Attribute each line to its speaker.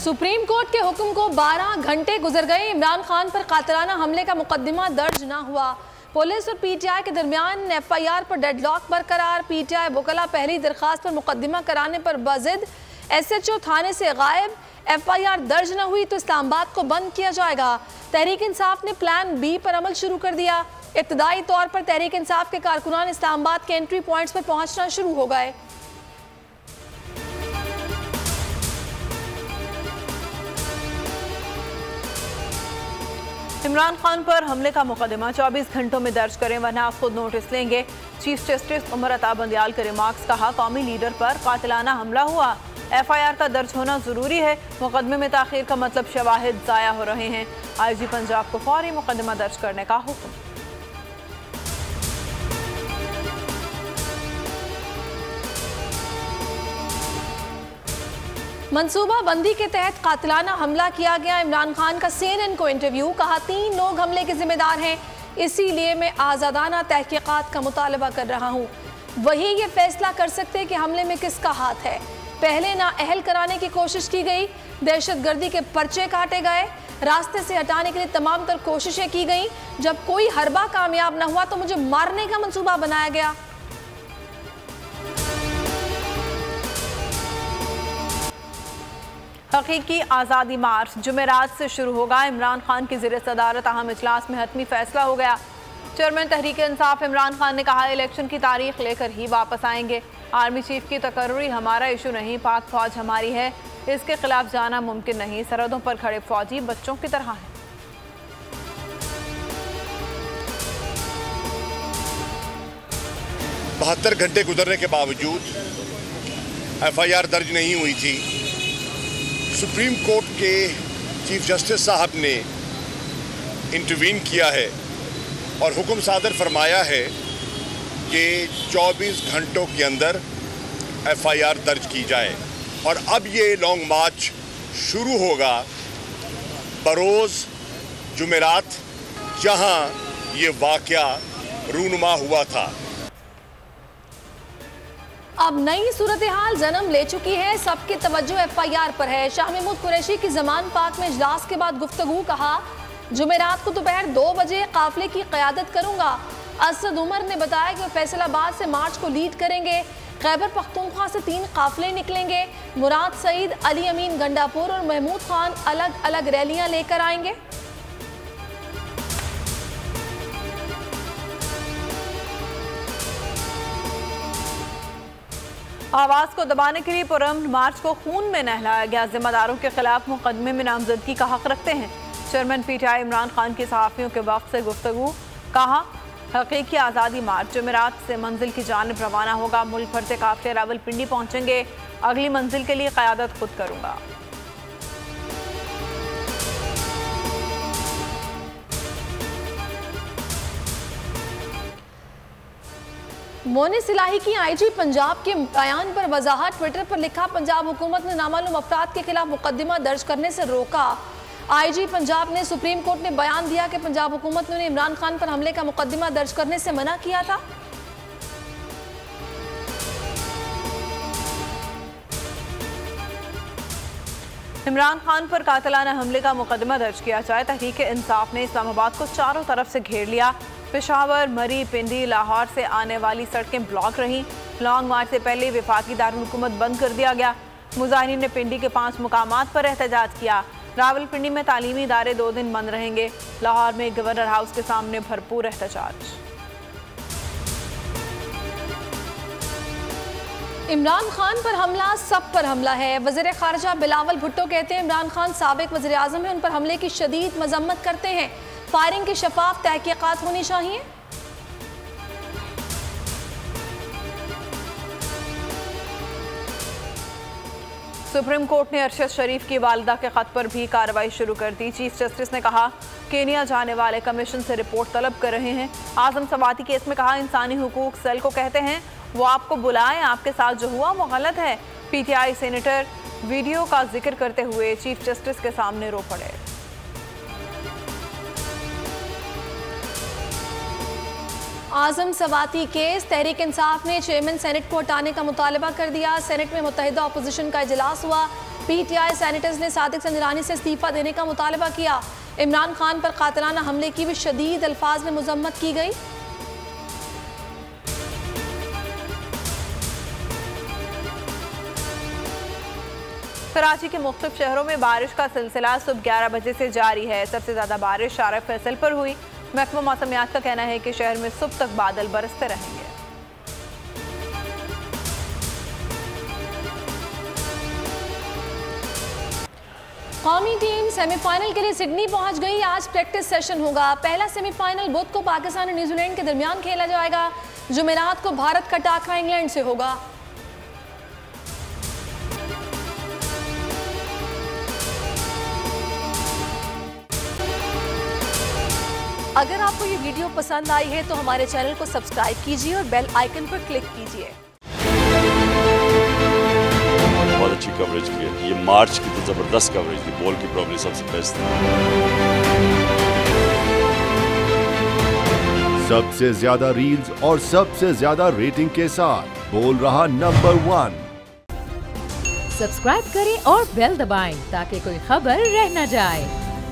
Speaker 1: Supreme court के हुक्म को 12 घंटे गुजर गए, इमरान खान पर कातिलाना हमले का मुकदमा दर्ज ना हुआ। पुलिस और पीटीआई के दरमियान एफआईआर पर डेडलॉक बरकरार। पीटीआई वकला पहली दरखास्त पर मुकदमा कराने पर बाजिद, एसएचओ थाने से गायब। एफआईआर दर्ज न हुई तो इस्लामाबाद को बंद किया जाएगा। तहरीक इंसाफ ने प्लान बी पर अमल शुरू कर दिया। इब्तदाई तौर पर तहरीक इंसाफ के कारकुनान इस्लामाबाद के एंट्री पॉइंट्स पर पहुंचना शुरू हो गए।
Speaker 2: इमरान खान पर हमले का मुकदमा 24 घंटों में दर्ज करें वरना आप खुद नोटिस लेंगे। चीफ जस्टिस उमर अता बंदियाल के रिमार्क्स। कहा, कौमी लीडर पर कातिलाना हमला हुआ, एफआईआर का दर्ज होना जरूरी है। मुकदमे में ताखीर का मतलब शवाहिद जाया हो रहे हैं। आईजी पंजाब को फौरी मुकदमा दर्ज करने का हुक्म।
Speaker 1: मंसूबा बंदी के तहत कातिलाना हमला किया गया। इमरान खान का CNN को इंटरव्यू। कहा, 3 लोग हमले के जिम्मेदार हैं, इसीलिए मैं आज़ादाना तहकीकात का मुतालबा कर रहा हूँ। वही ये फैसला कर सकते हैं कि हमले में किसका हाथ है। पहले नाअहल कराने की कोशिश की गई, दहशतगर्दी के पर्चे काटे गए, रास्ते से हटाने के लिए तमाम तर कोशिशें की गई। जब कोई हरबा कामयाब न हुआ तो मुझे मारने का मंसूबा बनाया गया।
Speaker 2: हकीकी आज़ादी मार्च जुमेरात से शुरू होगा। इमरान खान की ज़ेर सदारत अहम इजलास में हतमी फैसला हो गया। चेयरमैन तहरीक इंसाफ इमरान खान ने कहा, इलेक्शन की तारीख लेकर ही वापस आएंगे। आर्मी चीफ की तकर्री हमारा इशू नहीं, पाक फौज हमारी है, इसके खिलाफ जाना मुमकिन नहीं। सरहदों पर खड़े फौजी बच्चों की तरह हैं।
Speaker 3: 72 घंटे गुजरने के बावजूद एफआईआर दर्ज नहीं हुई थी। सुप्रीम कोर्ट के चीफ जस्टिस साहब ने इंटरवीन किया है और हुक्म सादर फरमाया है कि 24 घंटों के अंदर एफआईआर दर्ज की जाए। और अब ये लॉन्ग मार्च शुरू होगा बरोज़ जुमेरात, जहां ये वाक़या रूनुमा हुआ था।
Speaker 1: अब नई सूरत हाल जन्म ले चुकी है। सबकी तवज्जो एफआईआर पर है। शाह महमूद कुरैशी की जमान पाक में इजलास के बाद गुफ्तगू। कहा, जुमेरात को दोपहर 2 बजे काफिले की क़यादत करूंगा। असद उमर ने बताया कि वो फैसलाबाद से मार्च को लीड करेंगे। खैबर पख्तूनख्वा से 3 काफिले निकलेंगे। मुराद सईद, अली अमीन गंडापुर और महमूद खान अलग अलग रैलियां लेकर आएंगे।
Speaker 2: आवाज को दबाने के लिए पुरअमन मार्च को खून में नहलाया गया। जिम्मेदारों के खिलाफ मुकदमे में नामजदगी का हक रखते हैं। चेयरमैन पीटीआई इमरान खान की सहाफ़ियों के वक्त से गुफ्तगू। कहा, हकीकी आज़ादी मार्च जुमेरात से मंजिल की जानिब रवाना होगा। मुल्क भर से काफिले रावलपिंडी पहुंचेंगे। अगली मंजिल के लिए क़यादत खुद करूंगा।
Speaker 1: मोनिस इलाही की आईजी पंजाब के बयान पर वजाहत। ट्विटर पर लिखा, पंजाब हुकूमत ने नामालूम अफराद के खिलाफ मुकदमा दर्ज करने से रोका। आईजी पंजाब ने सुप्रीम कोर्ट में बयान दिया कि पंजाब हुकूमत ने इमरान खान पर हमले का मुकदमा दर्ज करने से मना किया था।
Speaker 2: इमरान खान पर कातिलाना हमले का मुकदमा दर्ज किया जाए। तहरीक इंसाफ ने इस्लामाबाद को चारों तरफ से घेर लिया। पेशावर, मरी, पिंडी, लाहौर से आने वाली सड़कें ब्लॉक रहीं। लॉन्ग मार्च से पहले वफाकी दारुल हुकूमत बंद कर दिया गया। मुजाहिरीन ने पिंडी के 5 मुकामात पर एहतजाज किया। रावलपिंडी में तालीमी इदारे 2 दिन बंद रहेंगे। लाहौर में गवर्नर हाउस के सामने भरपूर एहतजाज।
Speaker 1: इमरान खान पर हमला सब पर हमला है। वज़ीर ख़ारिजा बिलावल भुट्टो कहते हैं, इमरान खान साबिक वज़ीर आज़म है, उन पर हमले की शदीद मजम्मत करते हैं। फायरिंग की शफाफ तहकीकात होनी चाहिए।
Speaker 2: सुप्रीम कोर्ट ने अरशद शरीफ की वालिदा के खत पर भी कार्रवाई शुरू कर दी। चीफ जस्टिस ने कहा, केनिया जाने वाले कमीशन से रिपोर्ट तलब कर रहे हैं। आजम सवाती केस में कहा, इंसानी हुकूक सेल को कहते हैं वो आपको बुलाएं, आपके साथ जो हुआ वो गलत है। पीटीआई सेनेटर वीडियो का जिक्र करते हुए चीफ जस्टिस के सामने रो पड़े।
Speaker 1: आजम सवाती केस, तहरीक इंसाफ ने चेयरमैन सेनेट को हटाने का मुतालबा कर दिया। सेनेट में मुत्तहिदा अपोजिशन का इजलास हुआ। पीटीआई सेनेटर्स ने सादिक संजरानी से इस्तीफा देने का मुतालबा किया। इमरान खान पर कातिलाना हमले की भी शदीद अल्फाज में मजम्मत की गई।
Speaker 2: कराची के मुख्तलिफ शहरों में बारिश का सिलसिला सुबह 11 बजे से जारी है। सबसे ज़्यादा बारिश शारा फैसल पर हुई। महकमा मौसमियात का कहना है कि शहर में सुबह तक बादल बरसते रहेंगे।
Speaker 1: कौमी टीम सेमीफाइनल के लिए सिडनी पहुंच गई। आज प्रैक्टिस सेशन होगा। पहला सेमीफाइनल बुध को पाकिस्तान और न्यूजीलैंड के दरमियान खेला जाएगा। जुमेरात को भारत का टाकरा इंग्लैंड से होगा। अगर आपको ये वीडियो पसंद आई है तो हमारे चैनल को सब्सक्राइब कीजिए और बेल आइकन पर क्लिक कीजिए।
Speaker 4: बहुत अच्छी कवरेज की है। ये मार्च की तो जबरदस्त कवरेज थी। बॉल की प्रॉब्लम सबसे बेस्ट थी।
Speaker 5: सबसे ज्यादा रील्स और सबसे ज्यादा रेटिंग के साथ बोल रहा नंबर 1।
Speaker 6: सब्सक्राइब करें और बेल दबाएं ताकि कोई खबर रह न जाए।